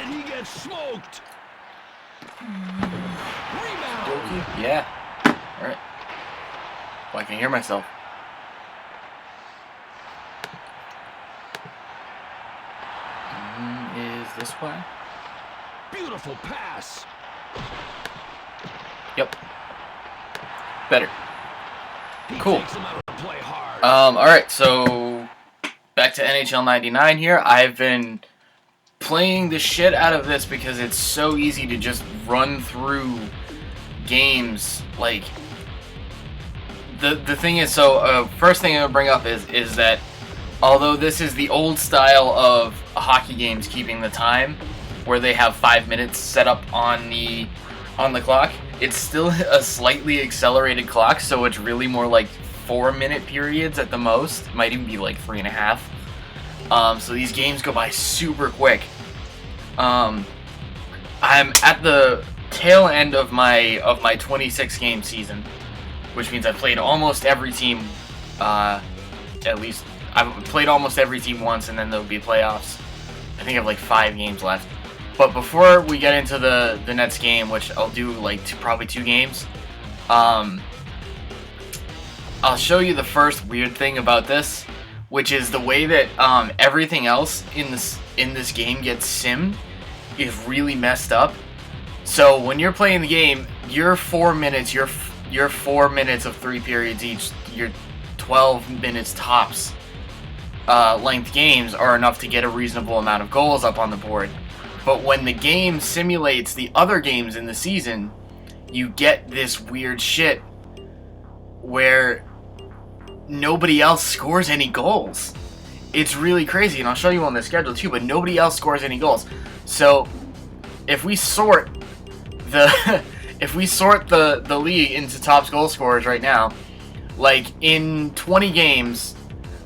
And he gets smoked. Rebound. Yeah. All right. Well, I can hear myself. Is this one? Beautiful pass. Yep. Better. He Cool. takes him out of play hard. Alright, so back to NHL 99 here. I've been playing the shit out of this because it's so easy to just run through games. Like, the thing is, so first thing I'm going to bring up is that although this is the old style of hockey games keeping the time, where they have 5 minutes set up on the clock, it's still a slightly accelerated clock, so it's really more like 4-minute periods at the most. It might even be like 3.5. So these games go by super quick. I'm at the tail end of my 26 game season, which means I've played almost every team. At least I've played almost every team once, and then there'll be playoffs. I think I have like 5 games left. But before we get into the next game, which I'll do like probably 2 games, I'll show you the first weird thing about this, which is the way that everything else in this game gets simmed is really messed up. So when you're playing the game, your 4 minutes, your 4 minutes of 3 periods each, your 12 minutes tops length games are enough to get a reasonable amount of goals up on the board. But when the game simulates the other games in the season, you get this weird shit where nobody else scores any goals. It's really crazy, and I'll show you on the schedule too, but nobody else scores any goals. So if we sort the the league into top goal scorers right now, like in 20 games,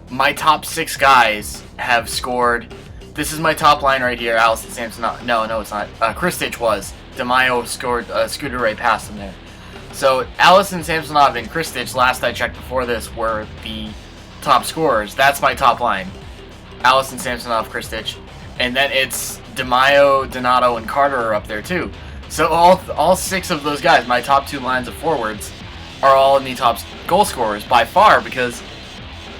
my top 6 guys have scored. This is my top line right here. Allison Samson. No, it's not. Kristich was. DeMaio scored, scooted right past him there. So Allison, Samsonov, and Kristich, last I checked before this, were the top scorers. That's my top line. Allison, Samsonov, Kristich. And then it's DeMaio, Donato, and Carter are up there too. So all 6 of those guys, my top 2 lines of forwards, are all in the top goal scorers by far, because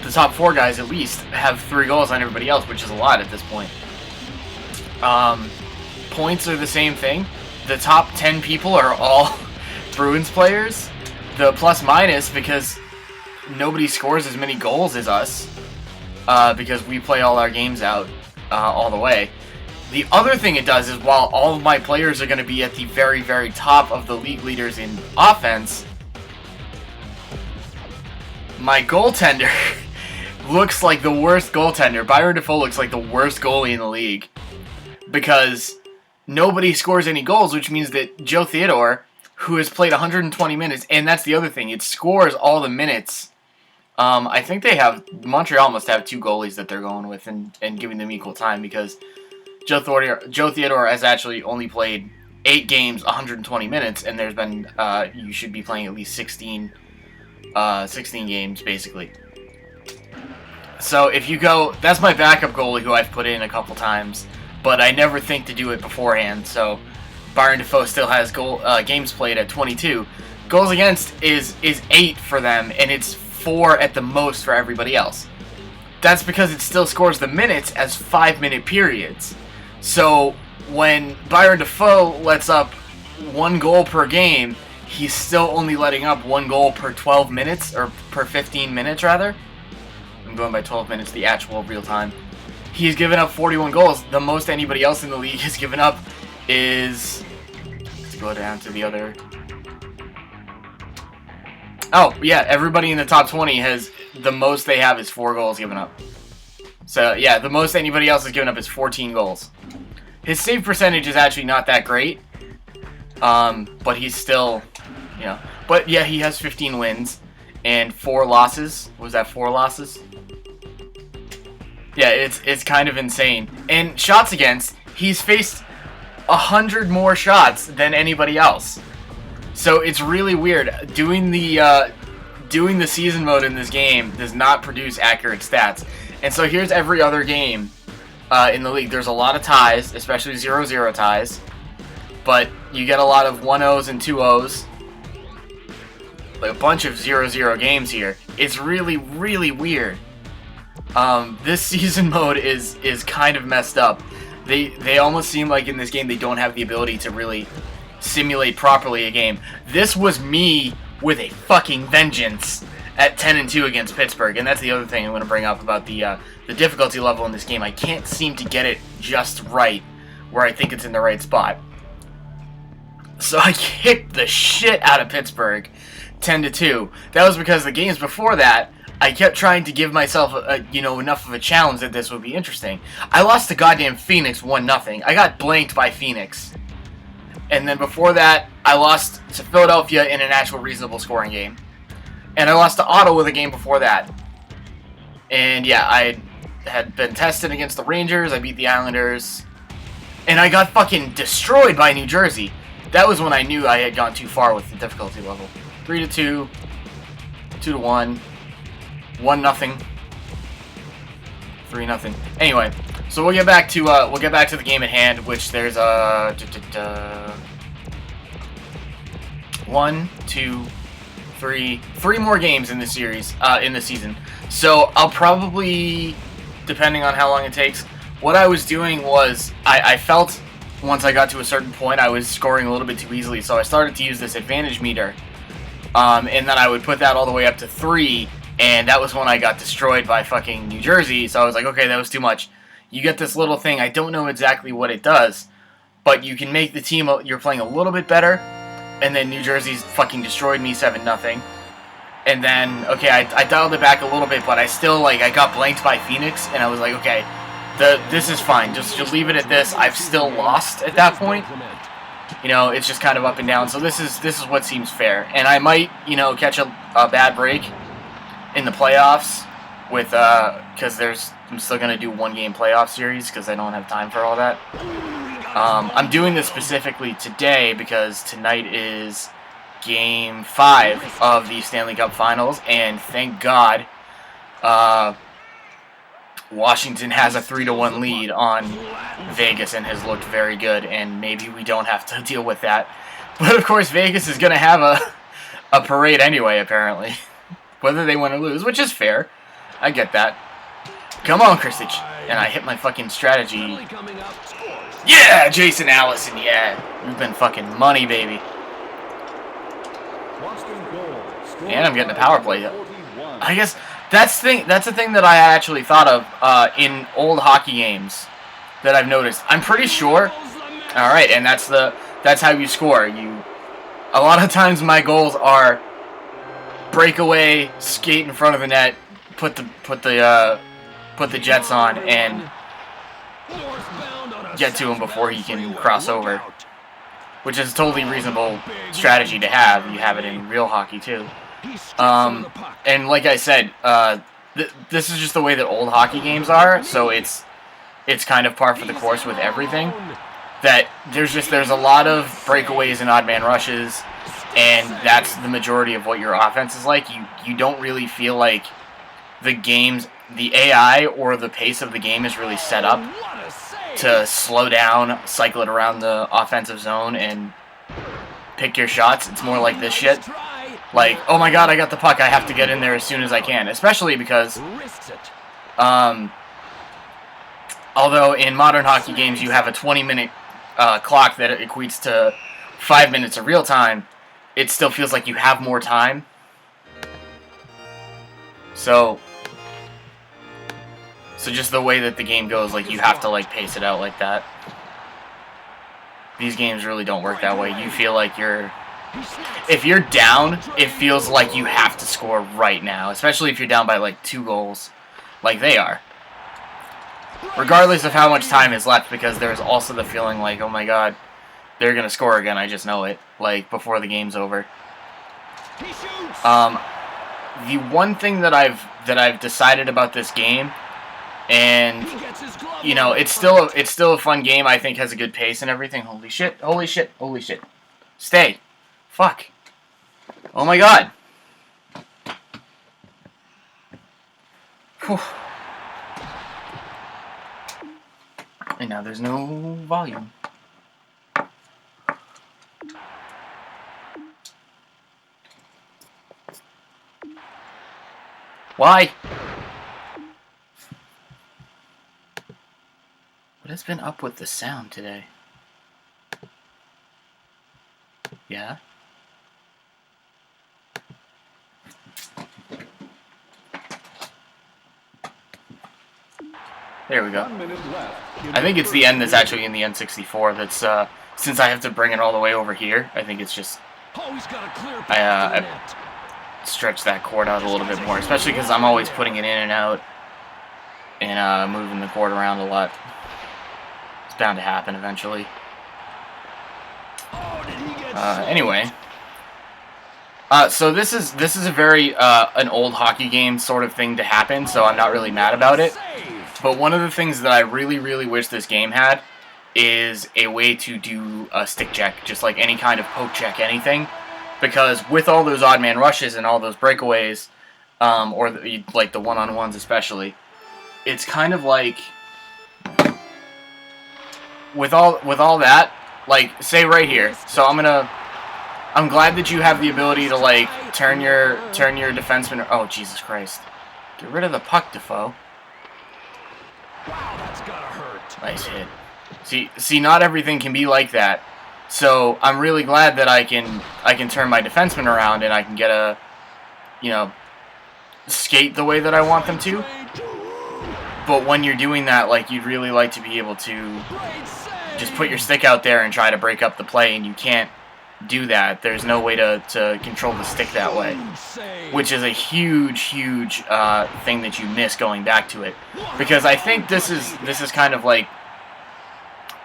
the top 4 guys at least have 3 goals on everybody else, which is a lot at this point. Points are the same thing. The top 10 people are all Bruins players. The plus minus, because nobody scores as many goals as us, because we play all our games out all the way. The other thing it does is, while all of my players are going to be at the very, very top of the league leaders in offense, my goaltender looks like the worst goaltender. Byron Defoe looks like the worst goalie in the league, because nobody scores any goals, which means that Joe Theodore, who has played 120 minutes, and that's the other thing, it scores all the minutes. I think Montreal must have 2 goalies that they're going with and giving them equal time, because Joe Theodore has actually only played 8 games, 120 minutes, and there's been, you should be playing at least 16 games, basically. So if you go, that's my backup goalie who I've put in a couple times, but I never think to do it beforehand. So Byron Defoe still has games played at 22. Goals against is 8 for them, and it's 4 at the most for everybody else. That's because it still scores the minutes as 5-minute periods. So when Byron Defoe lets up 1 goal per game, he's still only letting up 1 goal per 12 minutes, or per 15 minutes rather. I'm going by 12 minutes, the actual real time. He's given up 41 goals. The most anybody else in the league has given up is... Let's go down to the other... Oh, yeah, everybody in the top 20 has... The most they have is 4 goals given up. So, yeah, the most anybody else has given up is 14 goals. His save percentage is actually not that great. But he's still... You know... But, yeah, he has 15 wins and 4 losses. Was that 4 losses? Yeah, it's kind of insane. And shots against, he's faced 100 more shots than anybody else. So it's really weird. Doing the season mode in this game does not produce accurate stats. And so here's every other game in the league. There's a lot of ties, especially 0-0 ties. But you get a lot of 1-0s and 2-0s. Like a bunch of 0-0 games here. It's really, really weird. This season mode is kind of messed up. They almost seem like in this game they don't have the ability to really simulate properly a game. This was me with a fucking vengeance at 10-2 against Pittsburgh, and that's the other thing I'm going to bring up about the difficulty level in this game. I can't seem to get it just right where I think it's in the right spot. So I kicked the shit out of Pittsburgh 10-2. That was because the games before that, I kept trying to give myself enough of a challenge that this would be interesting. I lost to goddamn Phoenix 1-0. I got blanked by Phoenix. And then before that, I lost to Philadelphia in an actual reasonable scoring game. And I lost to Ottawa the game before that. And yeah, I had been tested against the Rangers. I beat the Islanders. And I got fucking destroyed by New Jersey. That was when I knew I had gone too far with the difficulty level. 3-2, 2-1, 1-0, 3-0. Anyway, so we'll get back to the game at hand, which there's 1, 2, 3 more games in this series, in the season. So I'll probably, depending on how long it takes, what I was doing was I felt once I got to a certain point I was scoring a little bit too easily, so I started to use this advantage meter, and then I would put that all the way up to 3. And that was when I got destroyed by fucking New Jersey, so I was like, okay, that was too much. You get this little thing, I don't know exactly what it does, but you can make the team you're playing a little bit better, and then New Jersey's fucking destroyed me 7-0. And then, okay, I dialed it back a little bit, but I still, I got blanked by Phoenix, and I was like, okay, this is fine, just leave it at this. I've still lost at that point. It's just kind of up and down, so this is what seems fair. And I might, catch a bad break in the playoffs with because I'm still gonna do 1-game playoff series because I don't have time for all that. I'm doing this specifically today because tonight is Game 5 of the Stanley Cup Finals, and thank God, Washington has a 3-1 lead on Vegas and has looked very good, and maybe we don't have to deal with that. But of course, Vegas is gonna have a parade anyway, apparently. Whether they win or lose, which is fair. I get that. Come on, Kristich. And I hit my fucking strategy. Yeah, Jason Allison, yeah. We've been fucking money, baby. And I'm getting a power play. I guess that's the thing that I actually thought of in old hockey games that I've noticed. I'm pretty sure. Alright, and that's how you score. A lot of times my goals are breakaway, skate in front of the net, put the Jets on, and get to him before he can cross over, which is a totally reasonable strategy to have. You have it in real hockey too. And like I said, this is just the way that old hockey games are, so it's kind of par for the course with everything. That there's a lot of breakaways and odd man rushes. And that's the majority of what your offense is like. You don't really feel like the AI or the pace of the game is really set up to slow down, cycle it around the offensive zone, and pick your shots. It's more like this shit. Like, oh my god, I got the puck, I have to get in there as soon as I can. Especially because, although in modern hockey games you have a 20-minute clock that equates to 5 minutes of real time, it still feels like you have more time. So just the way that the game goes, you have to pace it out like that. These games really don't work that way. You feel like if you're down, it feels like you have to score right now, especially if you're down by 2 goals like they are. Regardless of how much time is left, because there's also the feeling oh my god, they're gonna score again, I just know it, before the game's over. The one thing that I've decided about this game, and it's still a fun game, I think has a good pace and everything. Holy shit, holy shit, holy shit. Stay. Fuck. Oh my god. Whew. And now there's no volume. Why? What has been up with the sound today? Yeah? There we go. I think it's the end that's actually in the N64. That's, since I have to bring it all the way over here, I think it's just... I stretch that cord out a little bit more, especially because I'm always putting it in and out and moving the cord around a lot. It's bound to happen eventually. Anyway, so this is a very an old hockey game sort of thing to happen, so I'm not really mad about it. But one of the things that I really, really wish this game had is a way to do a stick check, just like any kind of poke check, anything. Because with all those odd man rushes and all those breakaways, or like the one-on-ones especially, it's kind of like with all that, like say right here. So I'm glad that you have the ability to like turn your defenseman. Oh Jesus Christ! Get rid of the puck, Defoe. Wow, that's gotta hurt. Nice hit. See, not everything can be like that. So I'm really glad that I can turn my defenseman around and I can get a, skate the way that I want them to. But when you're doing that, like you'd really like to be able to just put your stick out there and try to break up the play, and you can't do that. There's no way to control the stick that way, which is a huge thing that you miss going back to it. Because I think this is kind of like,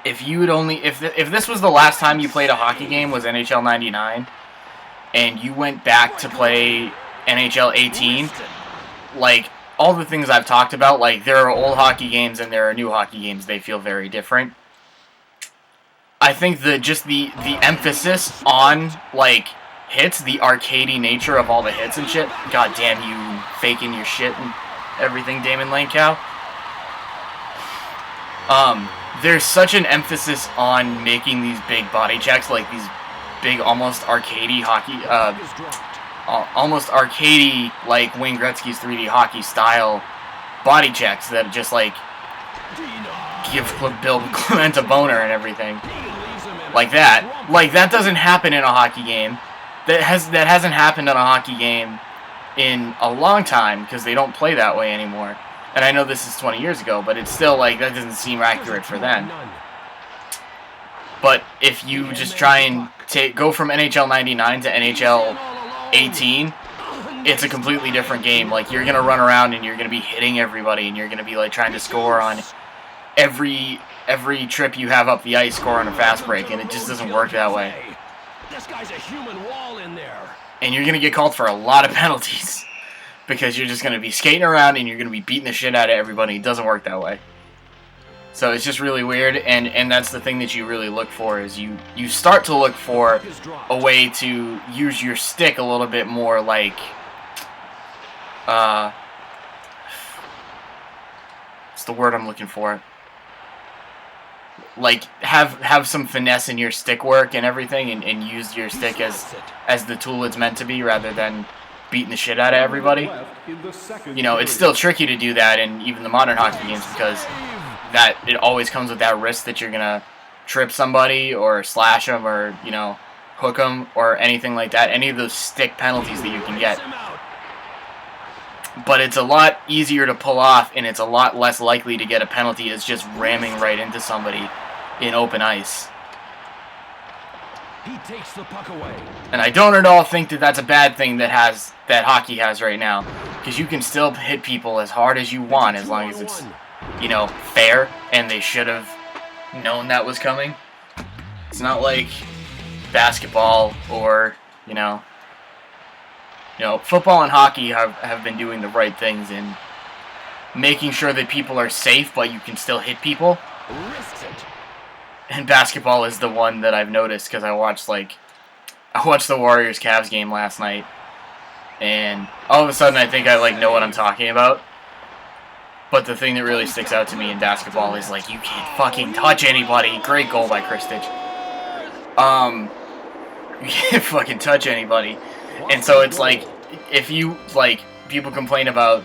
if this was the last time you played a hockey game was NHL 99, and you went back to play NHL 18, like all the things I've talked about, like there are old hockey games and there are new hockey games. They feel very different. I think the emphasis on like hits, the arcadey nature of all the hits and shit. God damn you, faking your shit and everything, Damon Lankow. There's such an emphasis on making these big body checks, like these big, almost arcadey hockey, almost arcadey, like Wayne Gretzky's 3D hockey style body checks that just like give Bill Clement a boner and everything, like that. Like that doesn't happen in a hockey game. That hasn't happened in a hockey game in a long time because they don't play that way anymore. And I know this is 20 years ago, but it's still like, that doesn't seem accurate for then. But if you just try and go from NHL 99 to NHL 18, it's a completely different game. Like, you're going to run around and you're going to be hitting everybody, and you're going to be like trying to score on every trip you have up the ice, score on a fast break, and it just doesn't work that way. This guy's a human wall in there. And you're going to get called for a lot of penalties. Because you're just going to be skating around and you're going to be beating the shit out of everybody. It doesn't work that way. So it's just really weird, and that's the thing that you really look for, is you start to look for a way to use your stick a little bit more like, what's the word I'm looking for? Like, have some finesse in your stick work and everything, and use your stick as the tool it's meant to be, rather than beating the shit out of everybody. It's still tricky to do that in even the modern hockey games, because it always comes with that risk that you're gonna trip somebody or slash them or hook them or anything like that. Any of those stick penalties that you can get. But it's a lot easier to pull off, and it's a lot less likely to get a penalty as just ramming right into somebody in open ice. He takes the puck away. And I don't at all think that that's a bad thing that hockey has right now, because you can still hit people as hard as you want, as long as it's, fair, and they should have known that was coming. It's not like basketball or, football and hockey have been doing the right things in making sure that people are safe, but you can still hit people. Risks it. And basketball is the one that I've noticed, because I watched the Warriors-Cavs game last night, and all of a sudden I think I know what I'm talking about. But the thing that really sticks out to me in basketball is, like, you can't fucking touch anybody. Great goal by Kristich. You can't fucking touch anybody. And so it's like, if you, like, people complain about,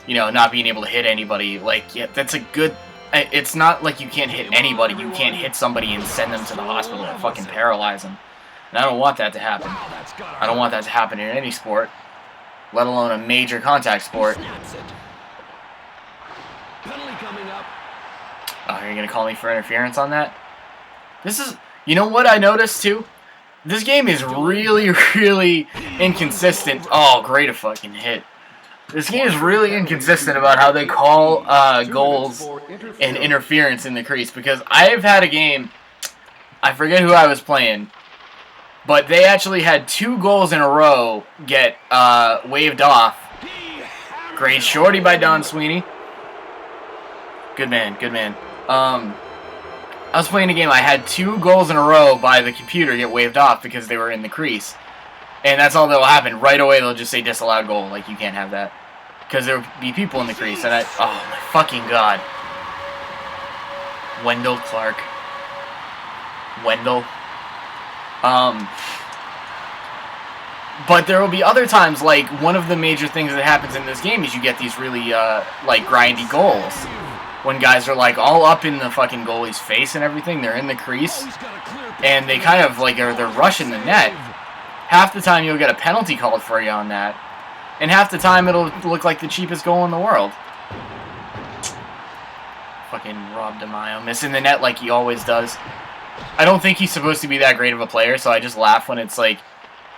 you know, not being able to hit anybody, like, yeah, that's a good... It's not like you can't hit anybody. You can't hit somebody and send them to the hospital and fucking paralyze them. And I don't want that to happen. I don't want that to happen in any sport, let alone a major contact sport. Oh, you're gonna call me for interference on that? This is... You know what I noticed, too? This game is really, really inconsistent. Oh, great a fucking hit. This game is really inconsistent about how they call goals and interference in the crease. Because I've had a game... I forget who I was playing. But they actually had 2 goals in a row get waved off. Great shorty by Don Sweeney. Good man, good man. I was playing a game, I had 2 goals in a row by the computer get waved off because they were in the crease. And that's all that will happen. Right away, they'll just say disallowed goal. Like, you can't have that. Because there will be people in the crease. And oh my fucking god. Wendell Clark. Wendell. But there will be other times, like, one of the major things that happens in this game is you get these really, like, grindy goals. When guys are, like, all up in the fucking goalie's face and everything, they're in the crease, and they kind of, like, they're rushing the net. Half the time you'll get a penalty called for you on that, and half the time it'll look like the cheapest goal in the world. Fucking Rob DeMaio missing the net like he always does. I don't think he's supposed to be that great of a player, so I just laugh when it's like,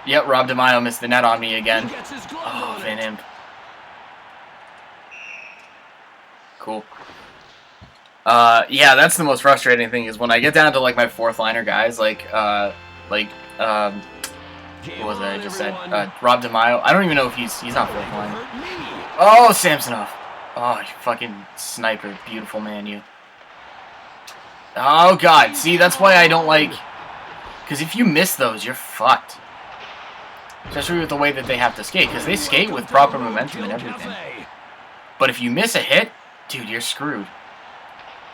yep, Rob DeMaio missed the net on me again. Oh, Van Imp. Cool. Yeah, that's the most frustrating thing, is when I get down to, like, my 4th liner guys, what was it I just said? Rob DeMaio. I don't even know if he's not 4th liner. Oh, Samsonov. Oh, you fucking sniper. Beautiful man, you. Oh, God. See, that's why I don't like... Because if you miss those, you're fucked. Especially with the way that they have to skate. Because they skate with proper momentum and everything. But if you miss a hit, dude, you're screwed.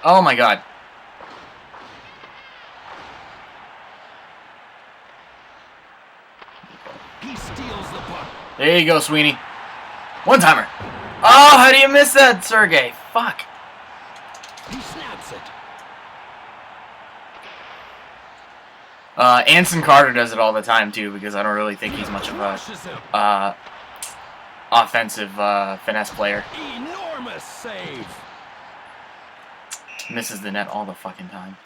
Oh, my God. There you go, Sweeney. One-timer. Oh, how do you miss that, Sergey? Fuck. He snaps it. Anson Carter does it all the time, too, because I don't really think he's much of a offensive finesse player. Enormous save. Misses the net all the fucking time.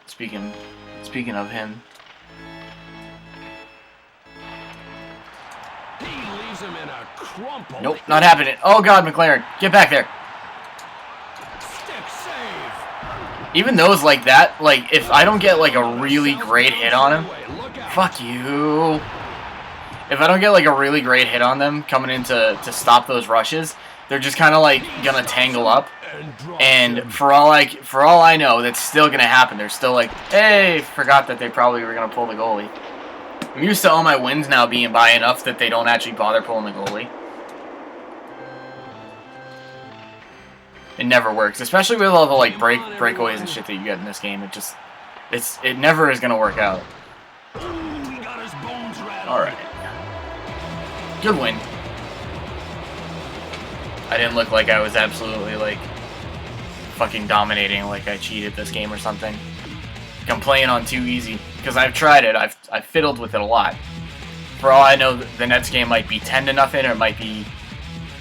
Speaking of him. He leaves him in a crumple. Nope, not happening. Oh God, McLaren, get back there. Stick save. Even those like that, like if I don't get like a really great hit on him, fuck you. If I don't get like a really great hit on them coming in to stop those rushes, they're just kind of like gonna tangle up. And for all I know, that's still gonna happen. They're still like, hey, forgot that they probably were gonna pull the goalie. I'm used to all my wins now being by enough that they don't actually bother pulling the goalie. It never works, especially with all the like breakaways and shit that you get in this game. It never is gonna work out. All right, good win. I didn't look like I was absolutely like fucking dominating, like I cheated this game or something. I'm playing on too easy because I've tried it. I've fiddled with it a lot. For all I know, the Nets game might be 10-0 or it might be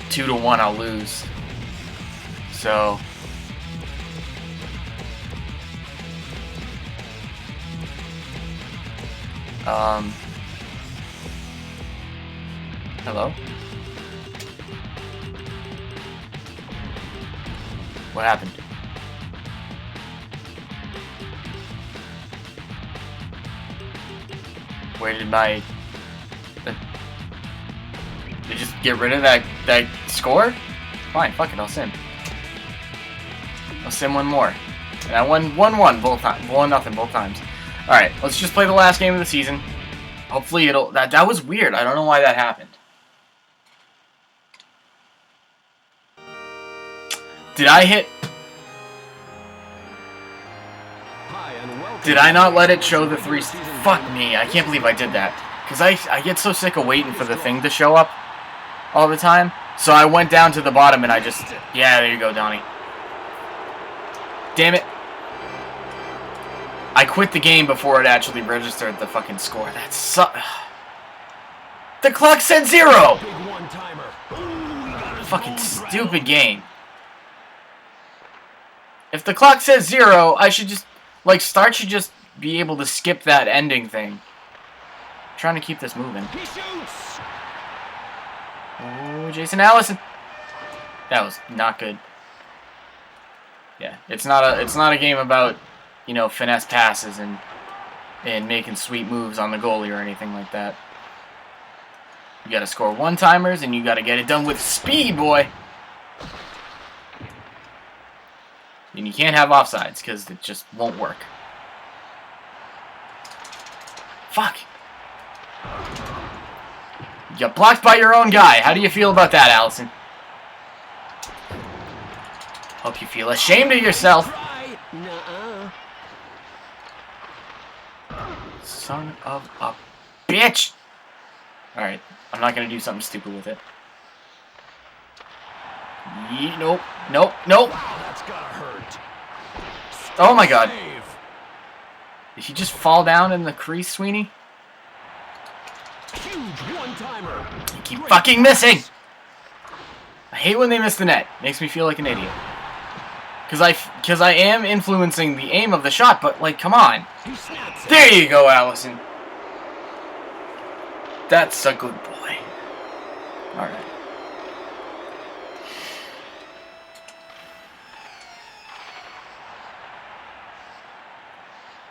2-1. I'll lose. So hello? What happened? Where did my... Did you just get rid of that score? Fine, fuck it, I'll sim. I'll sim one more. And I won 1-1 both times. 1-0 both times. Alright, let's just play the last game of the season. Hopefully it'll... That was weird. I don't know why that happened. Did I hit? Did I not let it show the 3? Fuck me. I can't believe I did that. Because I get so sick of waiting for the thing to show up all the time. So I went down to the bottom and I just... Yeah, there you go, Donnie. Damn it. I quit the game before it actually registered the fucking score. That sucks. The clock said 0! Fucking stupid game. If the clock says 0, I should just... Like, Start should just be able to skip that ending thing. I'm trying to keep this moving. Oh, Jason Allison. That was not good. Yeah, it's not a game about, you know, finesse passes and making sweet moves on the goalie or anything like that. You gotta score one-timers and you gotta get it done with speed, boy. And you can't have offsides because it just won't work. Fuck. You got blocked by your own guy. How do you feel about that, Allison? Hope you feel ashamed of yourself. Son of a bitch. Alright, I'm not going to do something stupid with it. Nope, nope, nope. That's gotta hurt. Oh my god. Did he just fall down in the crease, Sweeney? Huge one-timer. You keep fucking missing! I hate when they miss the net. Makes me feel like an idiot. Because I am influencing the aim of the shot, but, like, come on. There you go, Allison. That's a good boy. Alright.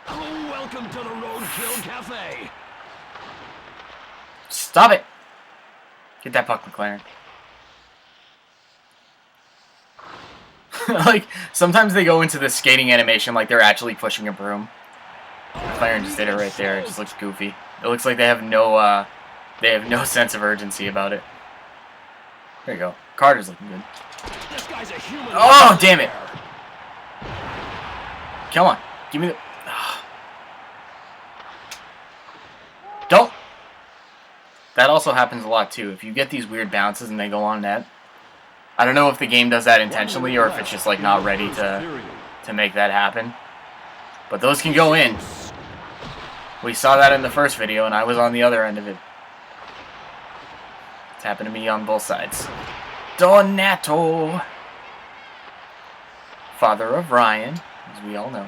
Welcome to the Roadkill Cafe. Stop it. Get that puck, McLaren. Like, sometimes they go into the skating animation like they're actually pushing a broom. McLaren just did it right there. It just looks goofy. It looks like they have no sense of urgency about it. There you go. Carter's looking good. This guy's a human. Oh, damn it. Come on. Give me the... Don't. That also happens a lot too. If you get these weird bounces and they go on net, I don't know if the game does that intentionally or if it's just like not ready to make that happen. But those can go in. We saw that in the first video and I was on the other end of it. It's happened to me on both sides. Donato, father of Ryan, as we all know.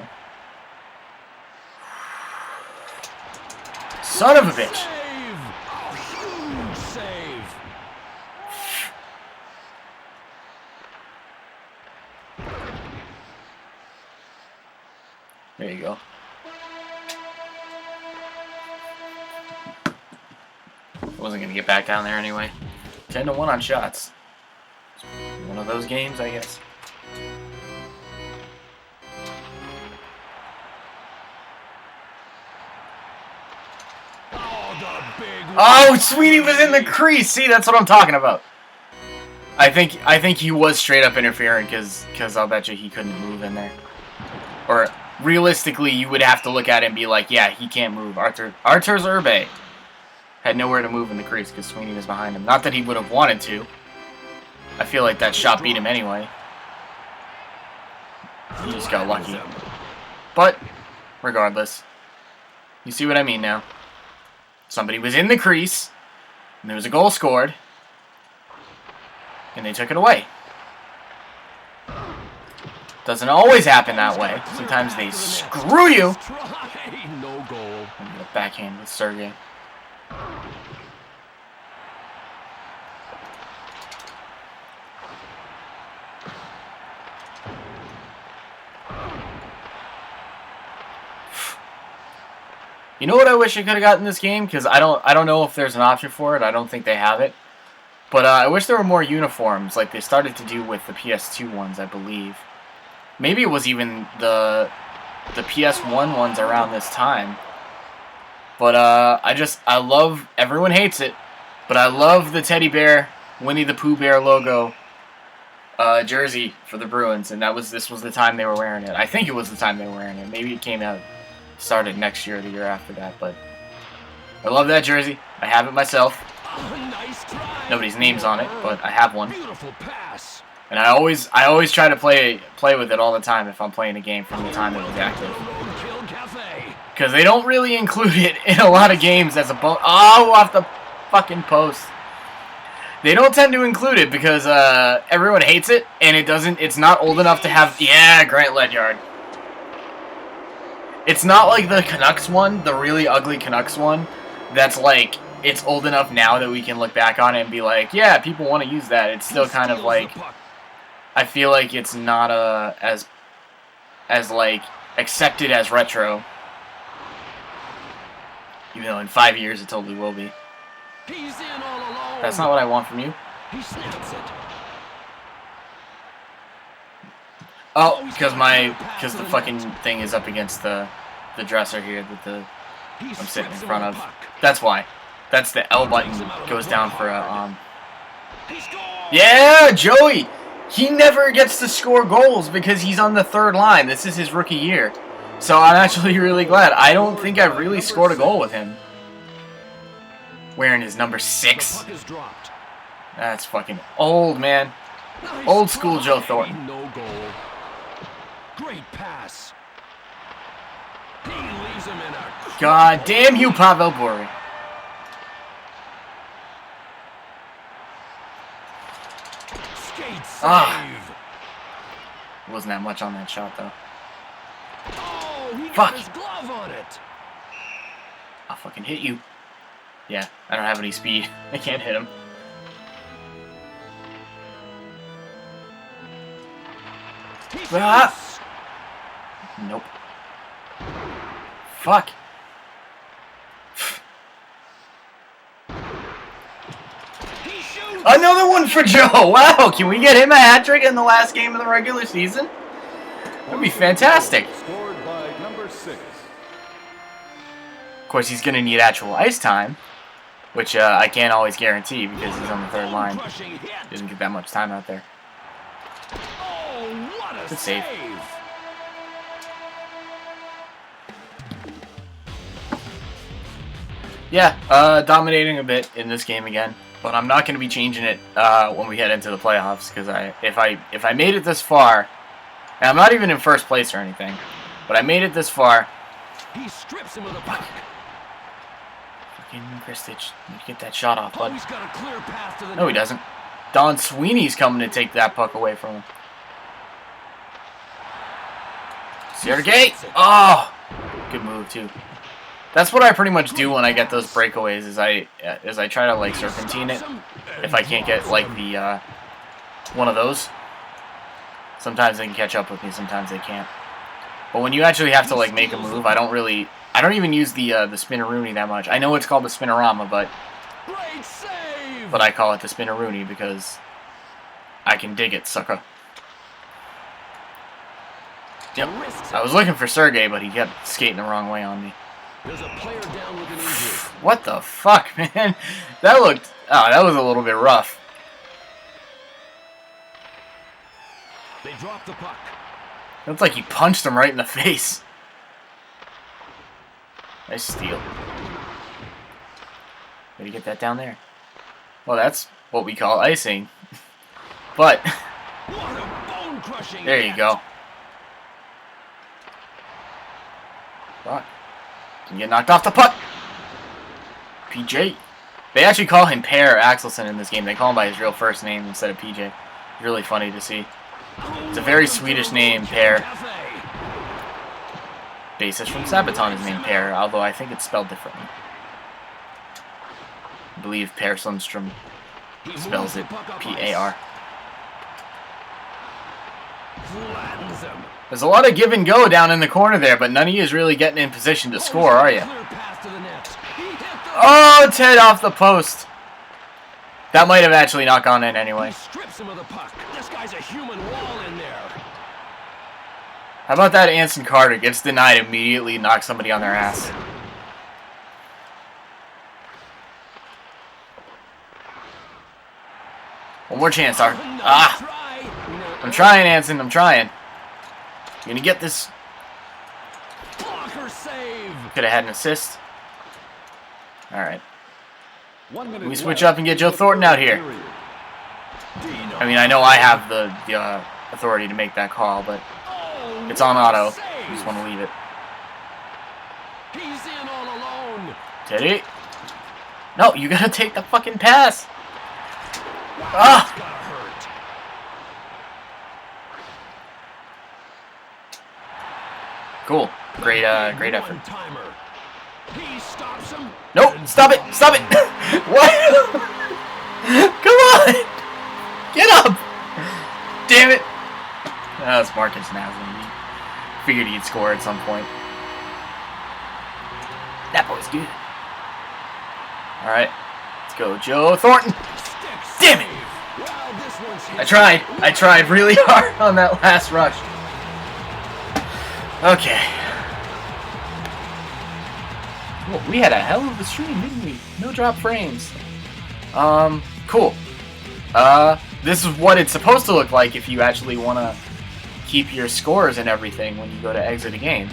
Son of a bitch! Save! Oh, huge save! There you go. I wasn't gonna get back down there anyway. 10-1 on shots. One of those games, I guess. Oh, Sweeney was in the crease. See, that's what I'm talking about. I think he was straight up interfering because I'll bet you he couldn't move in there. Or realistically, you would have to look at it and be like, yeah, he can't move. Artur Zerbe had nowhere to move in the crease because Sweeney was behind him. Not that he would have wanted to. I feel like that shot beat him anyway. He just got lucky. But regardless, you see what I mean now. Somebody was in the crease, and there was a goal scored, and they took it away. Doesn't always happen that way. Sometimes they screw you. No goal. I'm gonna backhand with Sergey. You know what I wish I could have gotten this game? Because I don't know if there's an option for it. I don't think they have it. But I wish there were more uniforms like they started to do with the PS2 ones, I believe. Maybe it was even the PS1 ones around this time. But I love, everyone hates it, but I love the teddy bear, Winnie the Pooh bear logo jersey for the Bruins, and this was the time they were wearing it. I think it was the time they were wearing it. Maybe it came out, started next year or the year after that, but I love that jersey. I have it myself. Nice try. Nobody's name's on it, but I have one. Beautiful pass. And I always try to play with it all the time if I'm playing a game from the time it was active. Roadkill Cafe. Because they don't really include it in a lot of games as a bonus. Oh, off the fucking post. They don't tend to include it because everyone hates it, and it's not old enough to have. Yeah, Grant Ledyard. It's not like the Canucks one, the really ugly Canucks one. That's like, it's old enough now that we can look back on it and be like, yeah, people want to use that. It's still kind of like, I feel like it's not as like accepted as retro. Even though in 5 years it totally will be. He's in all alone. That's not what I want from you. He snaps it. Oh, because the fucking thing is up against the dresser here that I'm sitting in front of. That's why. That's the L button goes down for a Yeah, Joey. He never gets to score goals because he's on the third line. This is his rookie year. So I'm actually really glad. I don't think I've really scored a goal with him. Wearing his number 6. That's fucking old, man. Old school Joe Thornton. No goal. Great pass. He leaves him in a God damn you, Pavel Bure. skate save. Wasn't that much on that shot, though. Oh, he got Fuck. his glove on it. I'll fucking hit you. Yeah, I don't have any speed. I can't hit him. Ah! Nope. Fuck. He shoots. Another one for Joe. Wow, can we get him a hat trick in the last game of the regular season? That'd be fantastic. Scored by number 6. Of course, he's going to need actual ice time, which I can't always guarantee because he's on the third line. Crushing hit. Doesn't get that much time out there. Oh, what a Good save. Yeah, dominating a bit in this game again, but I'm not going to be changing it when we head into the playoffs because if I made it this far, and I'm not even in first place or anything, but I made it this far. He strips him with a puck. Fucking Kristich, need to get that shot off, Oh, bud. he's got a clear path to the No, he net. doesn't. Don Sweeney's coming to take that puck away from him. Sergey! Oh! Good move, too. That's what I pretty much do when I get those breakaways, is I try to, like, serpentine it. If I can't get, like, the, one of those. Sometimes they can catch up with me, sometimes they can't. But when you actually have to, like, make a move, I don't even use the spinneroonie that much. I know it's called the spinorama, but Great save. I call it the spinneroonie because I can dig it, sucker. Yep. I was looking for Sergey, but he kept skating the wrong way on me. There's a player down with an injury. What the fuck, man? That looked... Oh, that was a little bit rough. They drop the puck. Looked like he punched him right in the face. Nice steal. Way to get that down there. Well, that's what we call icing. But, What a bone-crushing there you hit. go. Fuck. Can get knocked off the puck. PJ. They actually call him Per Axelson in this game. They call him by his real first name instead of PJ. Really funny to see. It's a very Swedish name, Per. Bassist from Sabaton is named Per, although I think it's spelled differently. I believe Per Sundstrom spells it P-A-R. Flattens him. There's a lot of give and go down in the corner there, but none of you is really getting in position to score, are you? Clear pass to the net. He hit the... Oh, Ted off the post. That might have actually not gone in anyway. He strips him of the puck. This guy's a human wall in there. How about that Anson Carter gets denied immediately, knocks somebody on their ass. One more chance, Art. Another Ah, try. trying, Anson. I'm trying. You're gonna get this. Blocker save. Could have had an assist. All right. 1 minute We switch left up and get Joe Thornton out here. period. Dino. I mean, I know I have the authority to make that call, but Oh, it's on auto. save. I just want to leave it. He's in all alone. Teddy. No, you gotta take the fucking pass. Wow, Ah. that's gotta hurt. Cool. Great effort. One-timer. He stops him. Nope. Stop it. Stop it. What? Come on. Get up. Damn it. Oh, it's Marcus Naslin. Figured he'd score at some point. That boy's good. All right. Let's go, Joe Thornton. Stick Damn it. save. Well, this one's hit. I tried really hard on that last rush. Okay. Well, we had a hell of a stream, didn't we? No drop frames. Cool. This is what it's supposed to look like if you actually want to keep your scores and everything when you go to exit a game.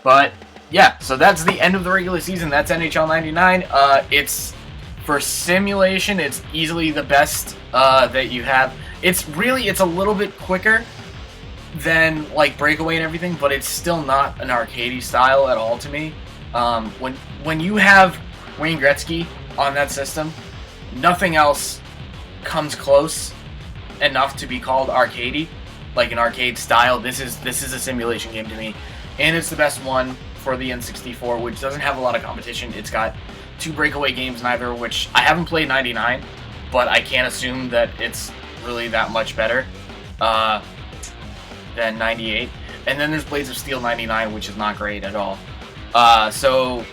But, yeah, so that's the end of the regular season. That's NHL 99. It's, for simulation, it's easily the best that you have. It's a little bit quicker than, like, Breakaway and everything, but it's still not an arcadey style at all to me. When you have Wayne Gretzky on that system, nothing else comes close enough to be called arcadey, like an arcade style. This is a simulation game to me, and it's the best one for the N64, which doesn't have a lot of competition. It's got 2 Breakaway games, neither of which I haven't played 99, but I can't assume that it's really that much better than 98. And then there's Blades of Steel 99, which is not great at all. So,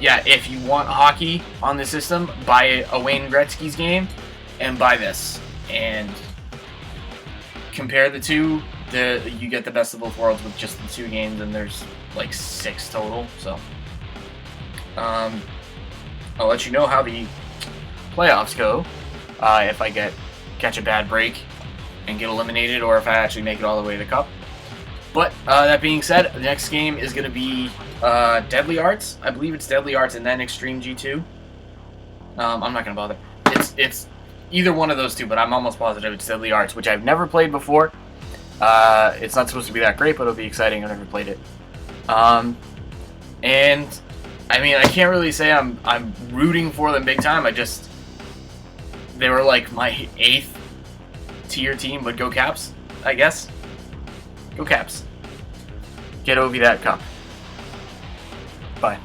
yeah, if you want hockey on the system, buy a Wayne Gretzky's game and buy this. And compare the two, you get the best of both worlds with just the 2 games, and there's like 6 total. So, I'll let you know how the playoffs go if I catch a bad break and get eliminated, or if I actually make it all the way to the cup. But that being said, the next game is going to be Deadly Arts. I believe it's Deadly Arts and then Extreme G2. I'm not going to bother. It's either one of those two, but I'm almost positive it's Deadly Arts, which I've never played before. It's not supposed to be that great, but it'll be exciting. I've never played it. And I mean, I can't really say I'm rooting for them big time. They were like my 8th tier team, but go Caps, I guess. Go Caps. Get Ovi that cup. Bye.